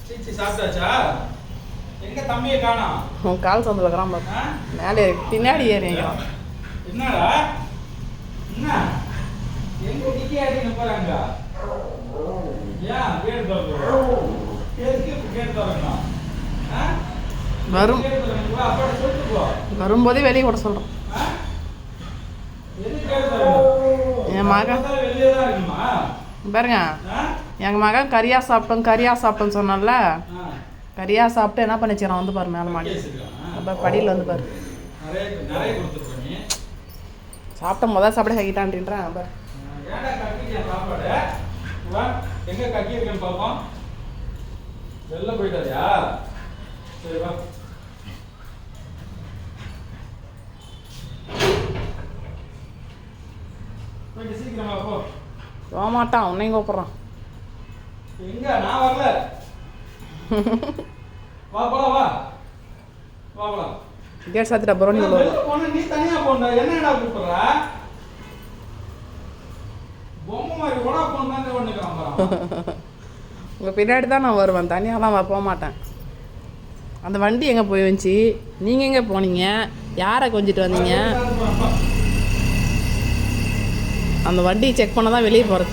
சீச்சி சாப்பிட்டாச்சா? எங்க தம்பியை காணோம்? உன் கால் சந்தில் இருக்கிறான் பாரு. மேலே பின்னாடி ஏறிங்க. என்னடா என்ன எங்க டிக்கி ஆடின்னு போறாங்க? ஏன் கேட் தரணும்? கேட் தரணும். வரும் அப்படி சொல்லிட்டு போ. வரும்போதே வெளியே கூட சொல்கிறோம். என் மகன் வெளியே தான் இருக்குமா பாருங்க, எங்கள் மகன் கறியா சாப்பிட்டோன்னு சொன்னால, கறியா சாப்பிட்டு என்ன பண்ணிச்சுறான் வந்து பாரு மேலே மாடி அப்போ படியில் வந்து பாரு. சாப்பிட்ட முதல் சாப்பிட கக்கிட்டான்றான் பாரு. எங்க கக்கி இருக்கேன்னு பார்ப்போம். வெளில போயிட்டாரியா? சரி வா. சீக்கிரமா போ. போக மாட்டான், உன்னையும் கூப்பிட்றான். எங்க நான் வரல. வா போலாம் வா. வா போலாம். கேட் சாத்திட்டு அப்புறம் நீ தனியா போண்டா. என்னடா கூப்பிடுற? பொம்மை மாதிரி கூட போன் ஒண்ணுக்கிறான். உங்கள் பின்னாடி தான் நான் வருவேன், தனியாலாம் போக மாட்டேன். அந்த வண்டி எங்கே போய் வந்துச்சு? நீங்கள் எங்கே போனீங்க? யாரை கொஞ்சிட்டு வந்தீங்க? அந்த வண்டியை செக் பண்ண தான் வெளியே போகிறது.